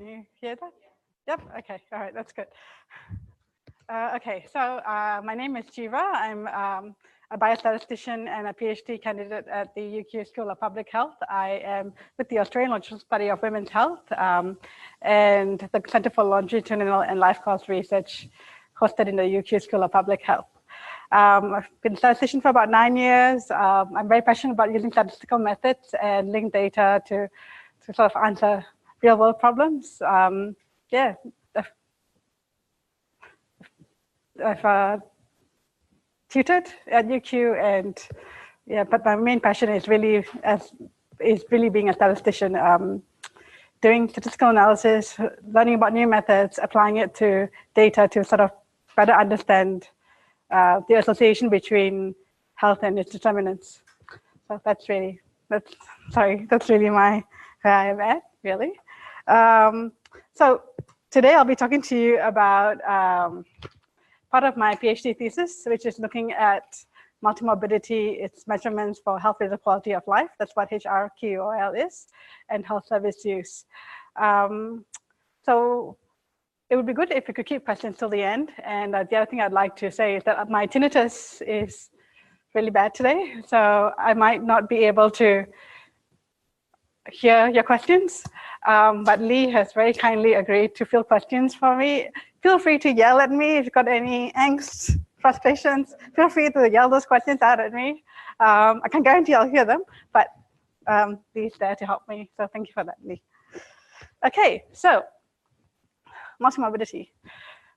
Can you hear that? Yep, okay, all right, that's good. Okay, so my name is Jeeva. I'm a biostatistician and a PhD candidate at the UQ School of Public Health. I am with the Australian Longitudinal Study of Women's Health and the Centre for Longitudinal and Life Course Research hosted in the UQ School of Public Health. I've been a statistician for about 9 years. I'm very passionate about using statistical methods and linked data to sort of answer real world problems. Yeah, I've tutored at UQ, and yeah, but my main passion is really being a statistician, doing statistical analysis, learning about new methods, applying it to data to sort of better understand the association between health and its determinants. So that's really where I am at, really. So today I'll be talking to you about part of my PhD thesis, which is looking at multimorbidity, its measurements for health-related quality of life. That's what HRQoL is, and health service use. So it would be good if you could keep questions till the end. And the other thing I'd like to say is that my tinnitus is really bad today, so I might not be able to hear your questions, but Lee has very kindly agreed to field questions for me. Feel free to yell at me if you've got any angst, frustrations. Feel free to yell those questions out at me. I can guarantee I'll hear them, but Lee's there to help me, so thank you for that, Lee. Okay, so multimorbidity.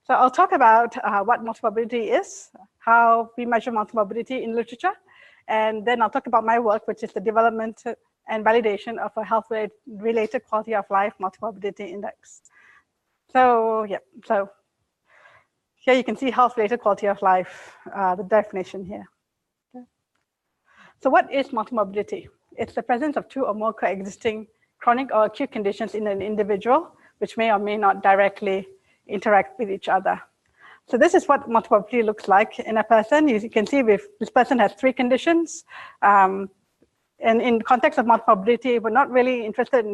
So I'll talk about what multimorbidity is, how we measure multimorbidity in literature, and then I'll talk about my work, which is the development and validation of a health-related quality of life multimorbidity index. So yeah, so here you can see health-related quality of life, the definition here. Okay. So what is multimorbidity? It's the presence of two or more coexisting chronic or acute conditions in an individual, which may or may not directly interact with each other. So this is what multimorbidity looks like in a person. You can see if this person has 3 conditions. And in context of multimorbidity, we're not really interested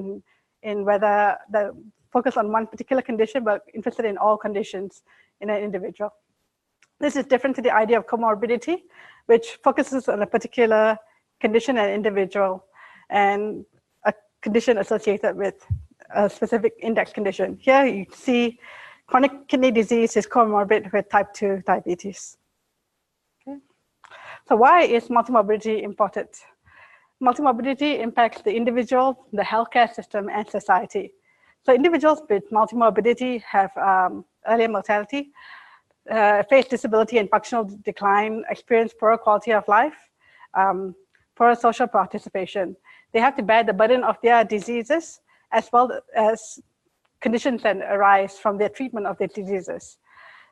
in whether the focus on one particular condition, but interested in all conditions in an individual. This is different to the idea of comorbidity, which focuses on a particular condition and individual and a condition associated with a specific index condition. Here you see chronic kidney disease is comorbid with type 2 diabetes. Okay. So why is multimorbidity important? Multimorbidity impacts the individual, the healthcare system, and society. So individuals with multimorbidity have earlier mortality, face disability and functional decline, experience poorer quality of life, poorer social participation. They have to bear the burden of their diseases as well as conditions that arise from their treatment of their diseases.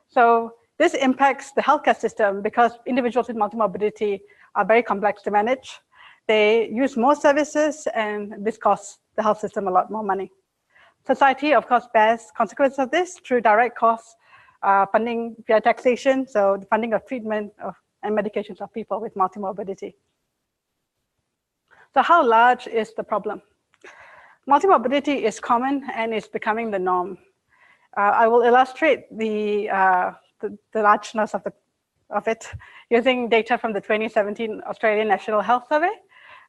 So this impacts the healthcare system because individuals with multimorbidity are very complex to manage. They use more services, and this costs the health system a lot more money. Society, of course, bears consequences of this through direct costs, funding via taxation, so the funding of treatment and medications of people with multimorbidity. So how large is the problem? Multimorbidity is common and is becoming the norm. I will illustrate the largeness of it using data from the 2017 Australian National Health Survey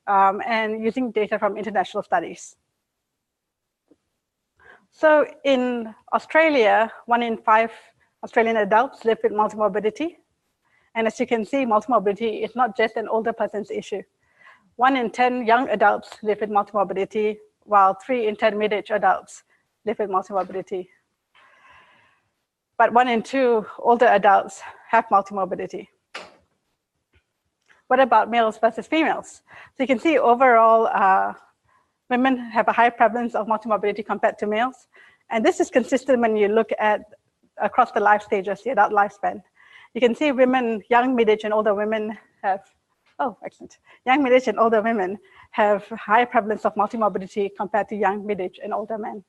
and using data from international studies. So in Australia, 1 in 5 Australian adults live with multimorbidity. And as you can see, multimorbidity is not just an older person's issue. 1 in 10 young adults live with multimorbidity, while 3 in 10 mid-age adults live with multimorbidity. But 1 in 2 older adults have multimorbidity. What about males versus females? So you can see overall, women have a high prevalence of multimorbidity compared to males. And this is consistent when you look at across the life stages, the adult lifespan. You can see women, young, mid-age, and older women have, oh, excellent. Young, mid-age, and older women have high prevalence of multimorbidity compared to young, mid-age, and older men.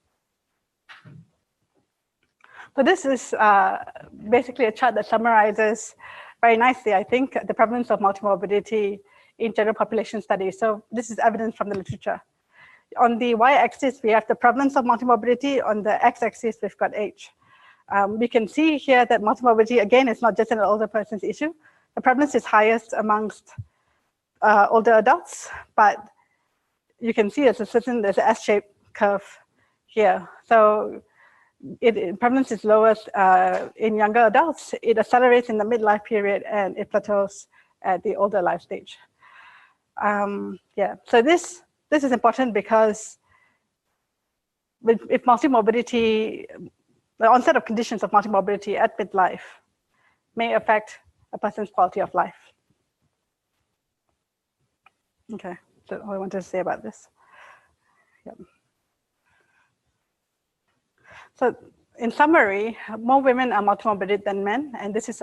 So this is basically a chart that summarizes very nicely, I think, the prevalence of multimorbidity in general population studies. So this is evidence from the literature. On the y-axis, we have the prevalence of multimorbidity. On the x-axis, we've got age. We can see here that multimorbidity, again, is not just an older person's issue. The prevalence is highest amongst older adults, but you can see there's an S-shaped curve here. So prevalence is lowest in younger adults. It accelerates in the midlife period, and it plateaus at the older life stage. Yeah, so this is important because if multimorbidity, the onset of conditions of multimorbidity at midlife may affect a person's quality of life. Okay, that's all I wanted to say about this. Yep. So in summary, more women are multimorbid than men, and this is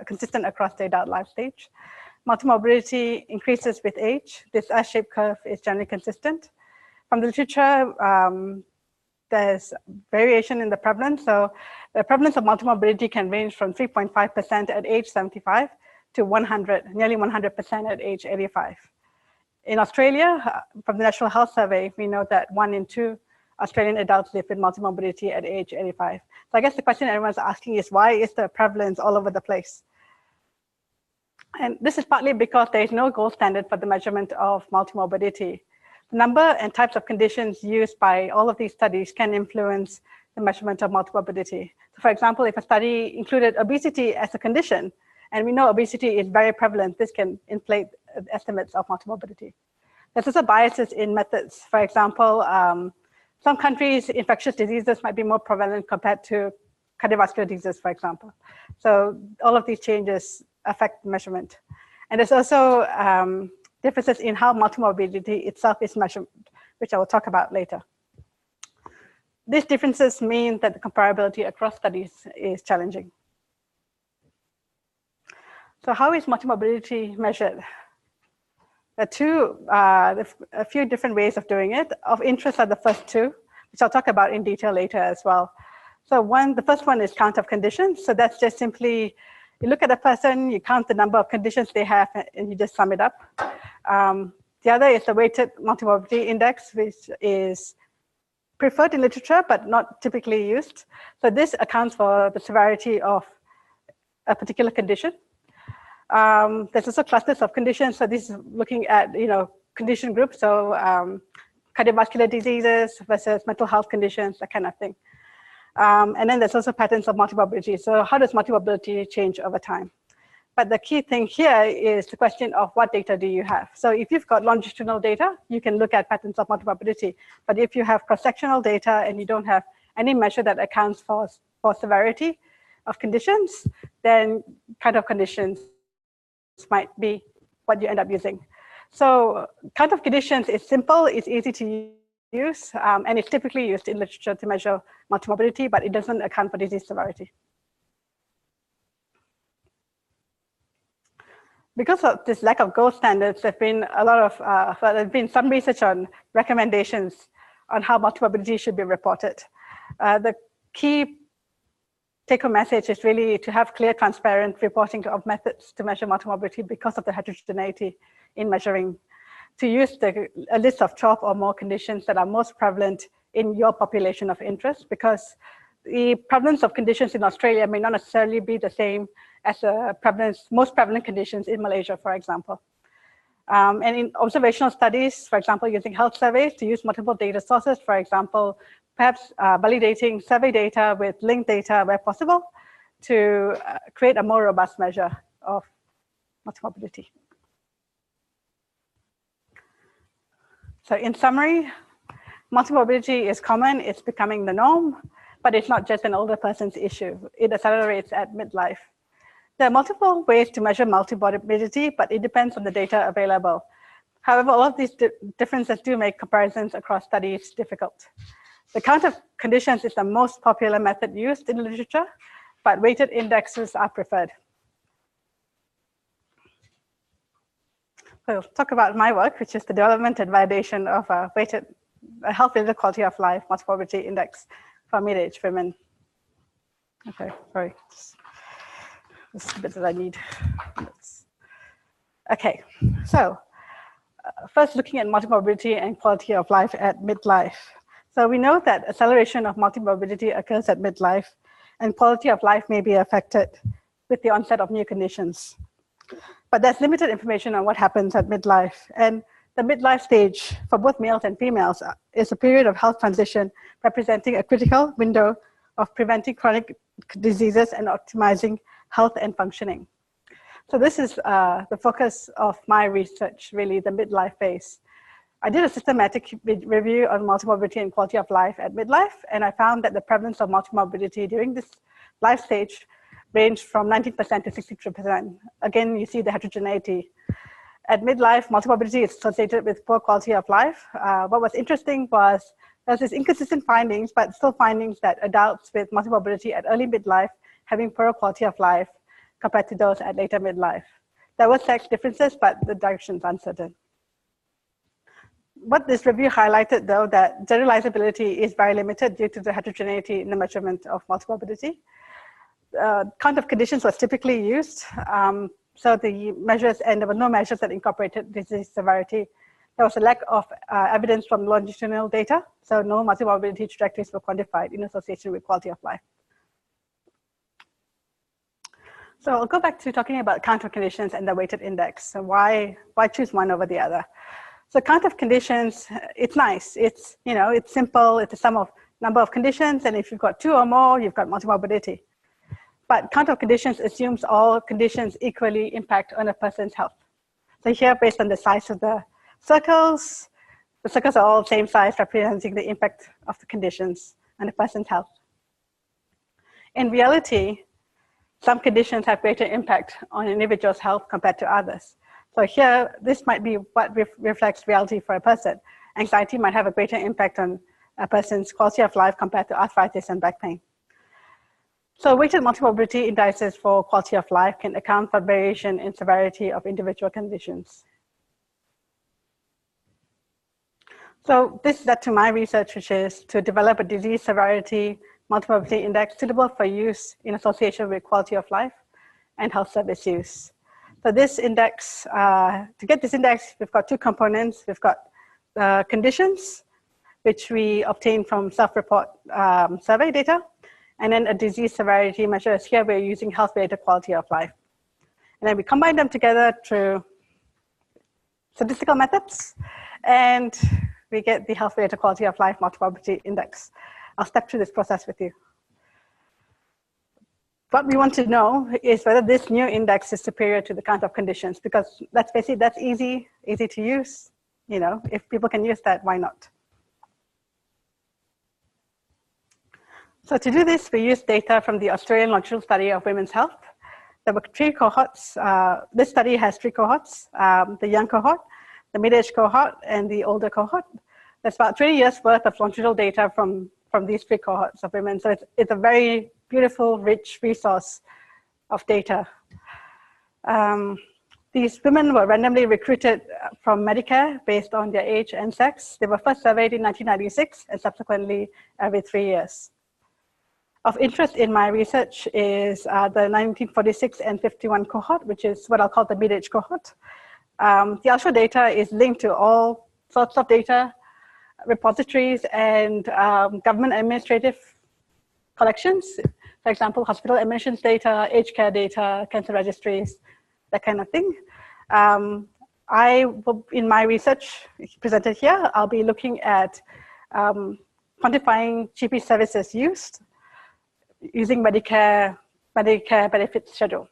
consistent across the adult life stage. Multimorbidity increases with age. This S-shaped curve is generally consistent. From the literature, there's variation in the prevalence. So the prevalence of multimorbidity can range from 3.5% at age 75 to nearly 100% at age 85. In Australia, from the National Health Survey, we know that 1 in 2 Australian adults live with multimorbidity at age 85. So I guess the question everyone's asking is, why is the prevalence all over the place? And this is partly because there is no gold standard for the measurement of multimorbidity. The number and types of conditions used by all of these studies can influence the measurement of multimorbidity. So for example, if a study included obesity as a condition, and we know obesity is very prevalent, this can inflate estimates of multimorbidity. There's also biases in methods. For example, some countries, infectious diseases might be more prevalent compared to cardiovascular diseases, for example. So all of these changes affect measurement. And there's also differences in how multimorbidity itself is measured, which I will talk about later. These differences mean that the comparability across studies is challenging. So how is multimorbidity measured? There are a few different ways of doing it. Of interest are the first two, which I'll talk about in detail later as well. So the first one is count of conditions. So that's just simply, you look at a person, you count the number of conditions they have, and you just sum it up. The other is the weighted multimorbidity index, which is preferred in literature, but not typically used. So this accounts for the severity of a particular condition. There's also clusters of conditions. So this is looking at, condition groups. So cardiovascular diseases versus mental health conditions, that kind of thing. And then there's also patterns of multimorbidity. So how does multimorbidity change over time? But the key thing here is the question of what data do you have? So if you've got longitudinal data, you can look at patterns of multimorbidity. But if you have cross-sectional data and you don't have any measure that accounts for severity of conditions, then kind of conditions might be what you end up using. So count of conditions is simple, it's easy to use, and it's typically used in literature to measure multimorbidity, but it doesn't account for disease severity. Because of this lack of gold standards, there's been there's been some research on recommendations on how multimorbidity should be reported. The key take-home message is really to have clear, transparent reporting of methods to measure multimorbidity because of the heterogeneity in measuring, to use a list of 12 or more conditions that are most prevalent in your population of interest, because the prevalence of conditions in Australia may not necessarily be the same as the most prevalent conditions in Malaysia, for example. And in observational studies, for example, using health surveys to use multiple data sources, for example, perhaps validating survey data with linked data where possible to create a more robust measure of multimorbidity. So in summary, multimorbidity is common, it's becoming the norm, but it's not just an older person's issue. It accelerates at midlife. There are multiple ways to measure multimorbidity, but it depends on the data available. However, all of these differences do make comparisons across studies difficult. The count of conditions is the most popular method used in literature, but weighted indexes are preferred. So I'll talk about my work, which is the development and validation of a weighted health-related quality of life multimorbidity index for mid-aged women. Okay, sorry. This is the bit that I need. Okay, so First, looking at multimorbidity and quality of life at midlife. So we know that acceleration of multimorbidity occurs at midlife, and quality of life may be affected with the onset of new conditions. But there's limited information on what happens at midlife. And the midlife stage for both males and females is a period of health transition representing a critical window of preventing chronic diseases and optimizing health and functioning. So this is the focus of my research, really, the midlife phase. I did a systematic review on multimorbidity and quality of life at midlife, and I found that the prevalence of multimorbidity during this life stage ranged from 19% to 63%. Again, you see the heterogeneity. At midlife, multimorbidity is associated with poor quality of life. What was interesting was there's this inconsistent findings, but still findings that adults with multimorbidity at early midlife having poorer quality of life compared to those at later midlife. There were sex differences, but the direction is uncertain. What this review highlighted, though, that generalizability is very limited due to the heterogeneity in the measurement of multimorbidity. Count of conditions was typically used. So the measures, and there were no measures that incorporated disease severity. There was a lack of evidence from longitudinal data, so no multimorbidity trajectories were quantified in association with quality of life. So I'll go back to talking about count of conditions and the weighted index. So why choose one over the other? So count of conditions, it's nice. It's, you know, it's simple. It's a sum of number of conditions, and if you've got 2 or more, you've got multimorbidity. But count of conditions assumes all conditions equally impact on a person's health. So here, based on the size of the circles are all same size, representing the impact of the conditions on a person's health. In reality, some conditions have greater impact on an individual's health compared to others. So here, this might be what reflects reality for a person. Anxiety might have a greater impact on a person's quality of life compared to arthritis and back pain. So weighted multimorbidity indices for quality of life can account for variation in severity of individual conditions. So this led to my research, which is to develop a disease severity multimorbidity index suitable for use in association with quality of life and health service use. So this index, to get this index, we've got 2 components. We've got conditions, which we obtain from self-report survey data, and then a disease severity measure. Here we're using health-related quality of life. And then we combine them together through statistical methods, and we get the health-related quality of life multimorbidity index. I'll step through this process with you. What we want to know is whether this new index is superior to the count of conditions, because let's face it, that's easy to use. You know, if people can use that, why not? So to do this, we used data from the Australian Longitudinal Study of Women's Health. There were 3 cohorts. This study has 3 cohorts, the young cohort, the mid-age cohort, and the older cohort. There's about 20 years worth of longitudinal data from these 3 cohorts of women. So it's a very beautiful, rich resource of data. These women were randomly recruited from Medicare based on their age and sex. They were first surveyed in 1996 and subsequently every 3 years. Of interest in my research is the 1946 and 51 cohort, which is what I'll call the mid-age cohort. The actual data is linked to all sorts of data repositories and government administrative collections. For example, hospital admissions data, aged care data, cancer registries, that kind of thing. I will, in my research presented here, I'll be looking at quantifying GP services used using Medicare benefits schedule.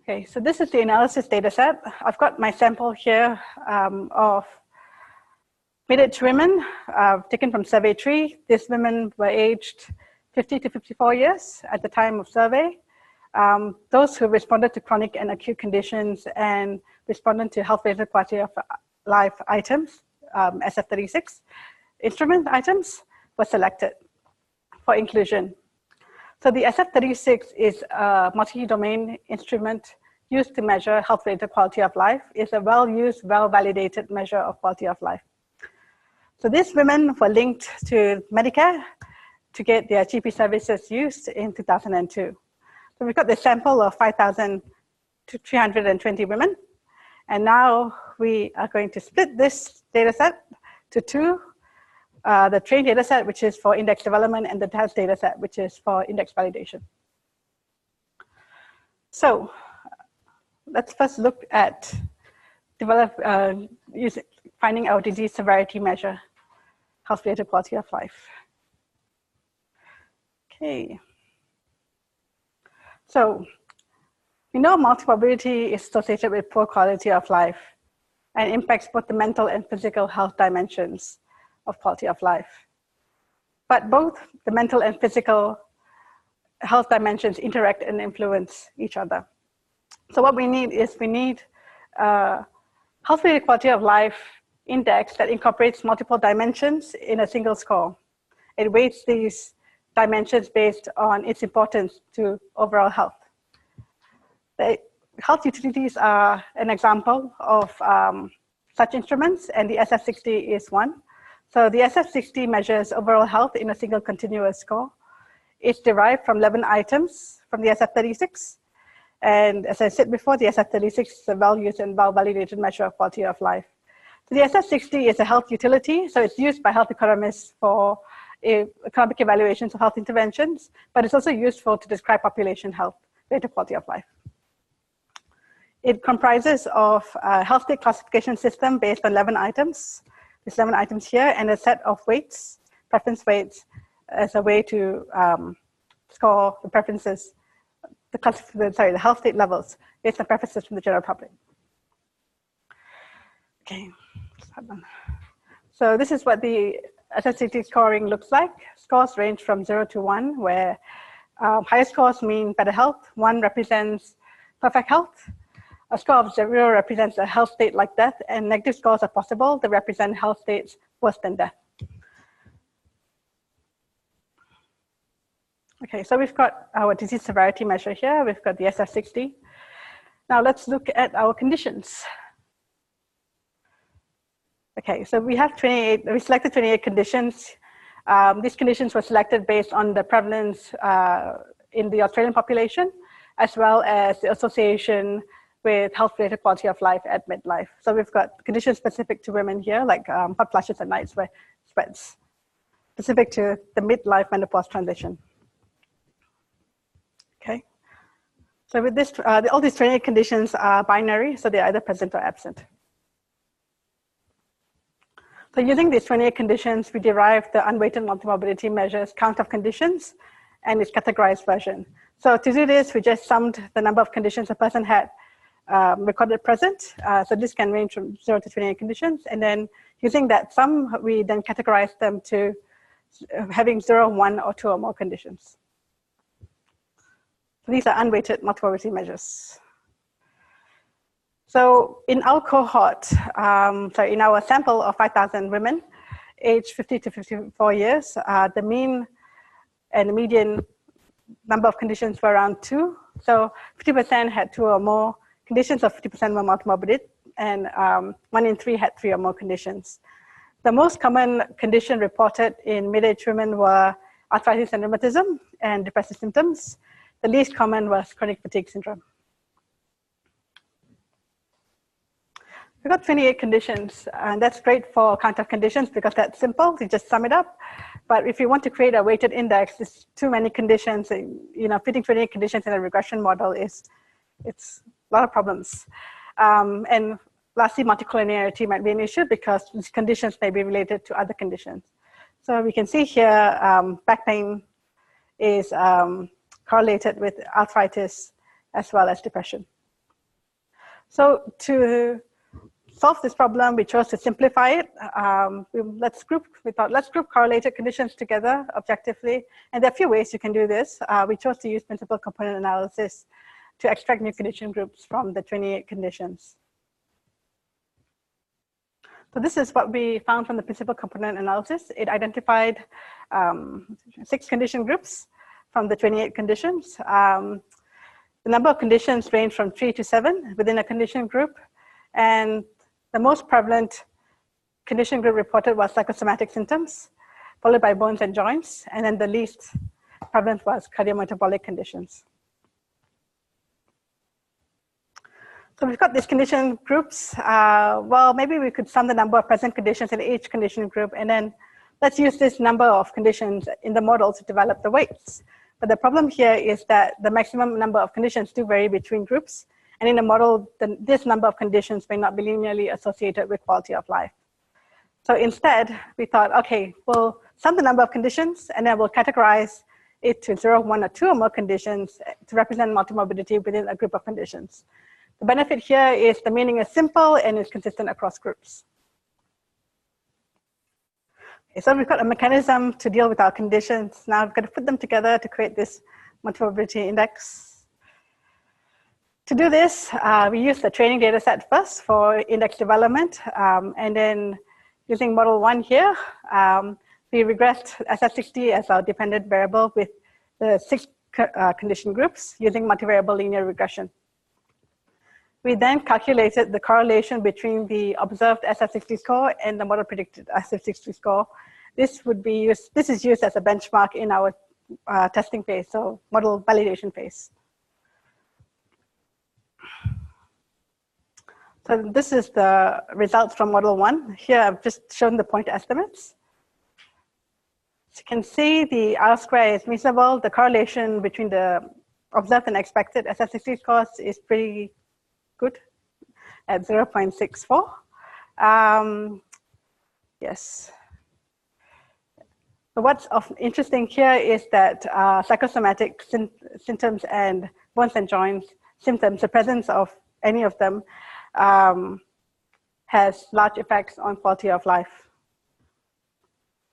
Okay, so this is the analysis data set. I've got my sample here of mid-age women taken from survey 3. These women were aged 50 to 54 years at the time of survey. Those who responded to chronic and acute conditions and responded to health-related quality of life items, SF36 instrument items, were selected for inclusion. So the SF36 is a multi-domain instrument used to measure health-related quality of life. It's a well-used, well-validated measure of quality of life. So these women were linked to Medicare to get their GP services used in 2002. So we've got the sample of 5,000 to 320 women. And now we are going to split this data set to two, the trained data set, which is for index development, and the test data set, which is for index validation. So let's first look at finding our disease severity measure, health-related quality of life. Okay. So we know multimorbidity is associated with poor quality of life and impacts both the mental and physical health dimensions of quality of life. But both the mental and physical health dimensions interact and influence each other. So what we need is health-related quality of life index that incorporates multiple dimensions in a single score. It weights these dimensions based on its importance to overall health. The health utilities are an example of such instruments, and the SF60 is one. So the SF60 measures overall health in a single continuous score. It's derived from 11 items from the SF36. And as I said before, the SF36 is a well-used and well-validated measure of quality of life. So the SF60 is a health utility, so it's used by health economists for economic evaluations of health interventions, but it's also useful to describe population health, related quality of life. It comprises of a health state classification system based on 11 items. There's 11 items here, and a set of weights, preference weights, as a way to score the preferences, the health state levels based on preferences from the general public. Okay, so this is what the SSAQLD scoring looks like. Scores range from 0 to 1, where higher scores mean better health. 1 represents perfect health. A score of 0 represents a health state like death, and negative scores are possible. They represent health states worse than death. Okay, so we've got our disease severity measure here. We've got the SF60. Now let's look at our conditions. Okay, so we have 28, we selected 28 conditions. These conditions were selected based on the prevalence in the Australian population, as well as the association with health-related quality of life at midlife. So we've got conditions specific to women here, like hot flashes at night, sweats, specific to the midlife menopause transition. Okay, so with this, all these 28 conditions are binary, so they're either present or absent. So using these 28 conditions, we derived the unweighted multimorbidity measures count of conditions and its categorized version. So to do this, we just summed the number of conditions a person had recorded present. So this can range from 0 to 28 conditions. And then using that sum, we then categorize them to having 0, 1, or 2 or more conditions. So these are unweighted multimorbidity measures. So in our cohort, in our sample of 5,000 women, aged 50 to 54 years, the mean and the median number of conditions were around 2. So 50% had 2 or more conditions, or 50% were multimorbid, and 1 in 3 had 3 or more conditions. The most common condition reported in mid-aged women were arthritis and rheumatism and depressive symptoms. The least common was chronic fatigue syndrome. We've got 28 conditions, and that's great for count of conditions because that's simple. You just sum it up. But if you want to create a weighted index, there's too many conditions. Fitting 28 conditions in a regression model it's a lot of problems. And lastly, multicollinearity might be an issue because these conditions may be related to other conditions. So we can see here, back pain is correlated with arthritis as well as depression. So to solve this problem, we chose to simplify it. Let's group correlated conditions together objectively. And there are a few ways you can do this. We chose to use principal component analysis to extract new condition groups from the 28 conditions. So this is what we found from the principal component analysis. It identified 6 condition groups from the 28 conditions. The number of conditions range from 3 to 7 within a condition group. And the most prevalent condition group reported was psychosomatic symptoms, followed by bones and joints. And then the least prevalent was cardiometabolic conditions. So we've got these condition groups. Well, maybe we could sum the number of present conditions in each condition group, and then let's use this number of conditions in the model to develop the weights. But the problem here is that the maximum number of conditions do vary between groups. And in the model, this number of conditions may not be linearly associated with quality of life. So instead, we thought, okay, we'll sum the number of conditions, and then we'll categorize it to 0, 1, or 2 or more conditions to represent multimorbidity within a group of conditions. The benefit here is the meaning is simple and is consistent across groups. Okay, so we've got a mechanism to deal with our conditions. Now we've got to put them together to create this multimorbidity index. To do this, we use the training data set first for index development, and then using model 1 here, we regressed SS60 as our dependent variable with the 6 condition groups using multivariable linear regression. We then calculated the correlation between the observed SS60 score and the model predicted SS60 score. This is used as a benchmark in our testing phase, so model validation phase. So this is the results from model 1. Here I've just shown the point estimates. So you can see the R square is reasonable. The correlation between the observed and expected SS60 scores is pretty good at 0.64. Yes. So what's interesting here is that psychosomatic symptoms and bones and joints symptoms, the presence of any of them, has large effects on quality of life.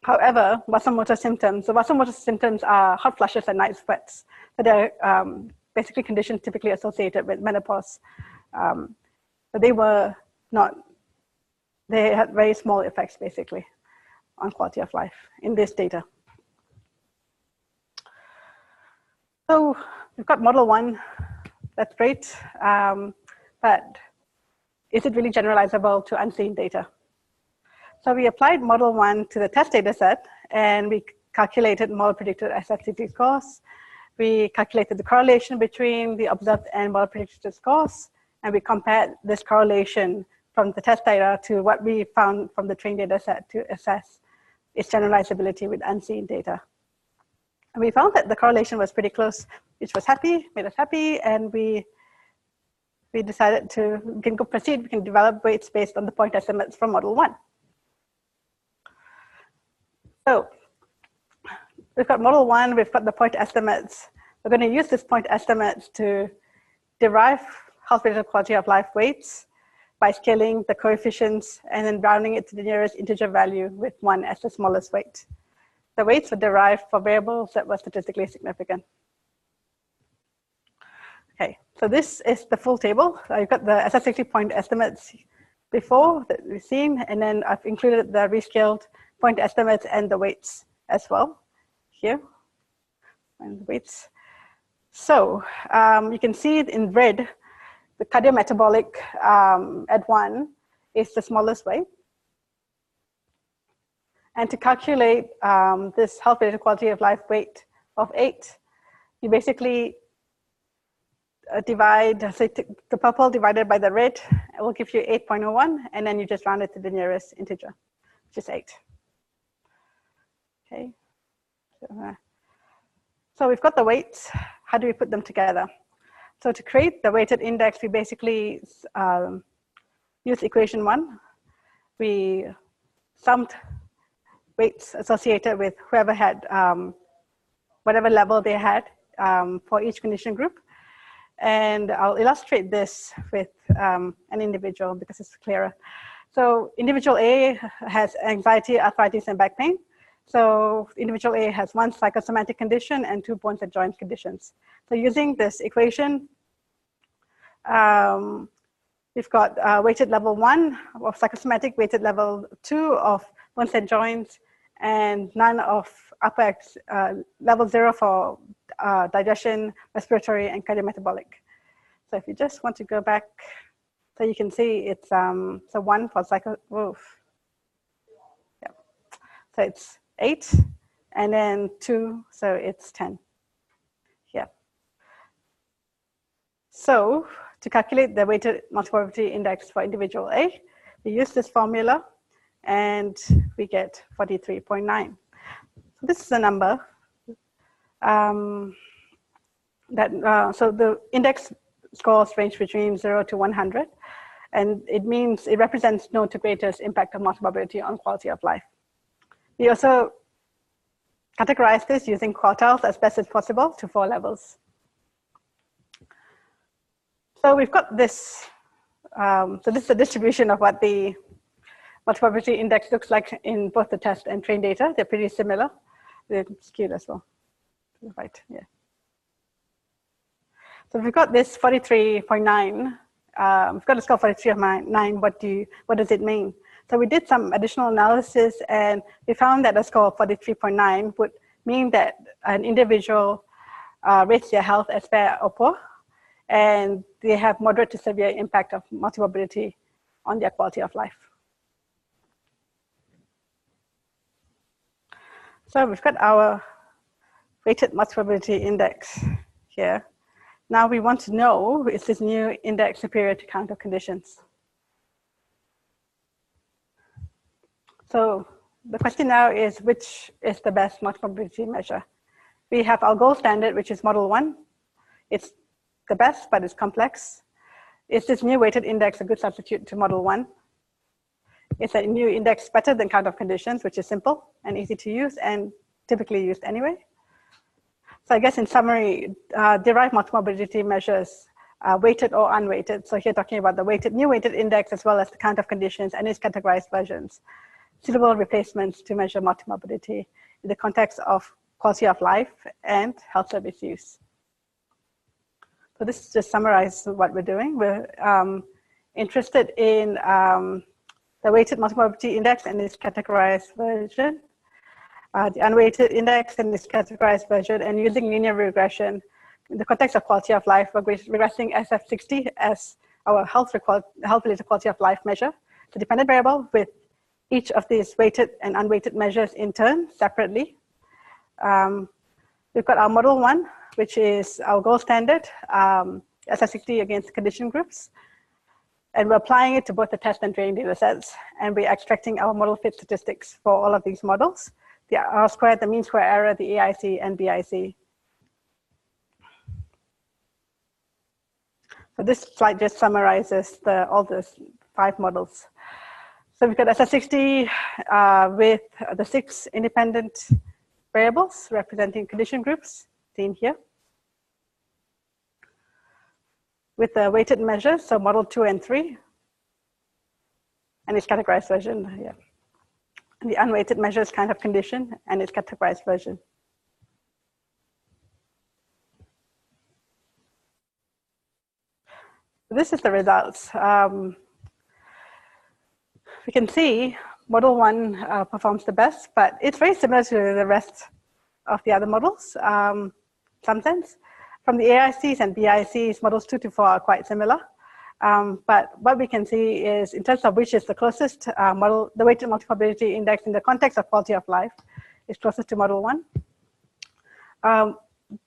However, vasomotor symptoms, so vasomotor symptoms are hot flushes and night sweats. So they're basically conditions typically associated with menopause. But they were not, they had very small effects basically on quality of life in this data. So we've got model 1, that's great, but is it really generalizable to unseen data? So we applied model 1 to the test data set, and we calculated model predicted SS60 scores. We calculated the correlation between the observed and model predicted scores, and we compared this correlation from the test data to what we found from the trained data set to assess its generalizability with unseen data. And we found that the correlation was pretty close, which was happy, made us happy, and we decided we can go proceed, we can develop weights based on the point estimates from model 1. So we've got model 1, we've got the point estimates. We're going to use this point estimates to derive health-related quality of life weights by scaling the coefficients and then rounding it to the nearest integer value with 1 as the smallest weight. The weights were derived for variables that were statistically significant. Okay, so this is the full table. I've got the SS60 point estimates before that we've seen, and then I've included the rescaled point estimates and the weights as well here, and the weights. So you can see it in red, the cardiometabolic at 1 is the smallest weight. And to calculate this health-related quality of life weight of 8, you basically divide, so the purple divided by the red, it will give you 8.01, and then you just round it to the nearest integer, which is 8. Okay. So we've got the weights. How do we put them together? So to create the weighted index, we basically use equation 1. We summed weights associated with whoever had whatever level they had for each condition group. And I'll illustrate this with an individual because it's clearer. So individual A has anxiety, arthritis, and back pain. So individual A has 1 psychosomatic condition and 2 bones and joints conditions. So using this equation, we've got weighted level 1 of psychosomatic, weighted level 2 of bones and joints, and none of level 0 for digestion, respiratory, and cardiometabolic. So if you just want to go back, so you can see it's so 1 for yeah. So it's 8, and then 2, so it's 10. Yeah. So to calculate the weighted multimorbidity index for individual A, we use this formula and we get 43.9. So this is the number so the index scores range between 0 to 100, and it means it represents no to greatest impact of multimorbidity on quality of life. We also categorize this using quartiles as best as possible to 4 levels. So we've got this, so this is a distribution of what the multimorbidity index looks like in both the test and trained data. They're pretty similar. They're skewed as well. Right, yeah. So we've got this 43.9. We've got a score 43.9. What does it mean? So we did some additional analysis, and we found that a score of 43.9 would mean that an individual rates their health as fair or poor, and they have moderate to severe impact of multimorbidity on their quality of life. So we've got our weighted multimorbidity index here. Now we want to know, is this new index superior to count of conditions? So the question now is, which is the best multimorbidity measure? We have our gold standard, which is model 1. It's the best, but it's complex. Is this new weighted index a good substitute to model 1? Is a new index better than count of conditions, which is simple and easy to use and typically used anyway? So I guess in summary, derived multimorbidity measures weighted or unweighted. So here talking about the new weighted index as well as the count of conditions and its categorized versions. Suitable replacements to measure multimorbidity in the context of quality of life and health service use. So this just summarizes what we're doing. We're interested in the weighted multimorbidity index and its categorized version, the unweighted index and its categorized version, and using linear regression in the context of quality of life, we're regressing SF60 as our health-related quality of life measure, the dependent variable with each of these weighted and unweighted measures in turn separately. We've got our model 1, which is our gold standard, SS60 against condition groups. And we're applying it to both the test and training data sets. And we're extracting our model fit statistics for all of these models, the R squared, the mean square error, the AIC, and BIC. So this slide just summarizes all the 5 models. So we've got SS60 with the 6 independent variables representing condition groups seen here. With the weighted measures, so model 2 and 3, and its categorized version, yeah. And the unweighted measures kind of condition and its categorized version. This is the results. We can see model 1 performs the best, but it's very similar to the rest of the other models, in some sense. From the AICs and BICs, models 2 to 4 are quite similar. But what we can see is, in terms of which is the closest model, the weighted multimorbidity index in the context of quality of life is closest to model 1.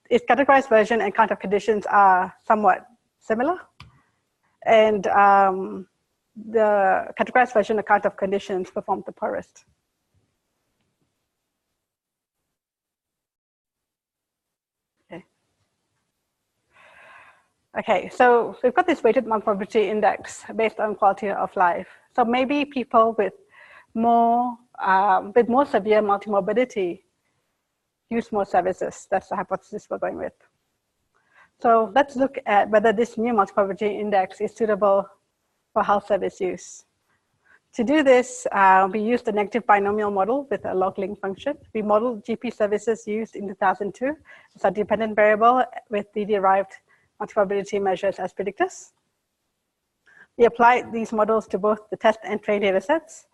Its categorized version and count of conditions are somewhat similar. And the categorized version and count of conditions performed the poorest. Okay, so we've got this weighted multimorbidity index based on quality of life. So maybe people with more severe multimorbidity use more services. That's the hypothesis we're going with. So let's look at whether this new multimorbidity index is suitable for health service use. To do this, we used the negative binomial model with a log-link function. We modeled GP services used in 2002 as a dependent variable with the derived multimorbidity measures as predictors. We applied these models to both the test and trained data sets,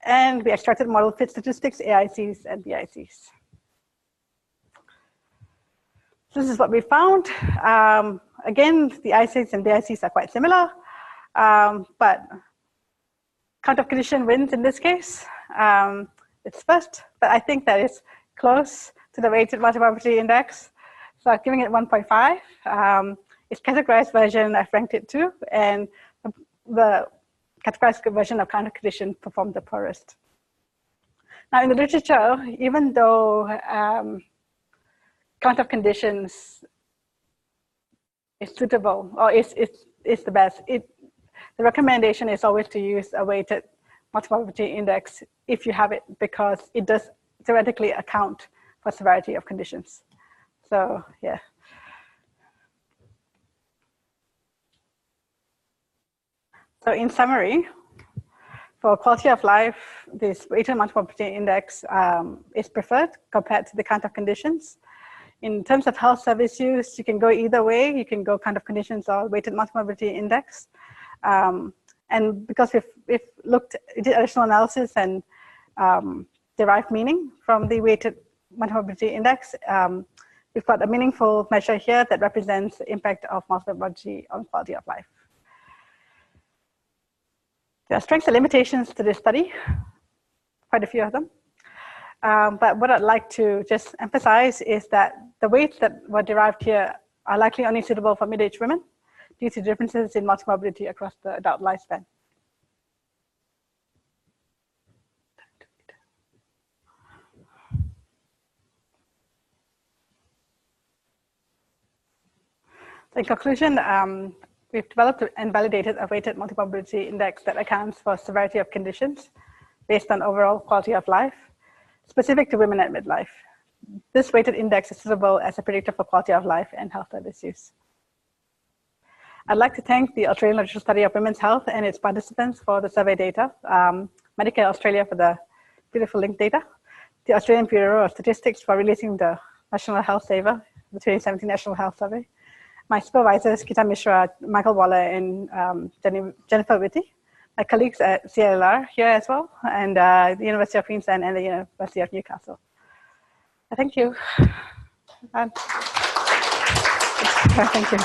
and we extracted model fit statistics, AICs, and BICs. This is what we found. Again, the AICs and BICs are quite similar, but count of condition wins in this case. It's first, but I think that it's close to the weighted multimorbidity index. So I'm giving it 1.5. its categorized version, I've ranked it 2, and the categorized version of counter condition performed the poorest. Now, in the literature, even though count of conditions is suitable or is the best, the recommendation is always to use a weighted multimorbidity index if you have it, because it does theoretically account for severity of conditions. So, yeah. So in summary, for quality of life, this weighted multimorbidity index is preferred compared to the count of conditions. In terms of health service use, you can go either way. You can go count of conditions or weighted multimorbidity index. And because we've did additional analysis and derived meaning from the weighted multimorbidity index, we've got a meaningful measure here that represents the impact of multimorbidity on quality of life. There are strengths and limitations to this study, quite a few of them. But what I'd like to just emphasize is that the weights that were derived here are likely only suitable for middle-aged women due to differences in multimorbidity across the adult lifespan. So in conclusion, we've developed and validated a weighted multimorbidity index that accounts for severity of conditions based on overall quality of life, specific to women at midlife. This weighted index is suitable as a predictor for quality of life and health service use. I'd like to thank the Australian Longitudinal Study of Women's Health and its participants for the survey data, Medicare Australia for the beautiful link data, the Australian Bureau of Statistics for releasing the National Health Saver, the 2017 National Health Survey, my supervisors, Kita Mishra, Michael Waller, and Jennifer Whitty, my colleagues at CLR here as well, and the University of Queensland and the University of Newcastle. Thank you. Thank you.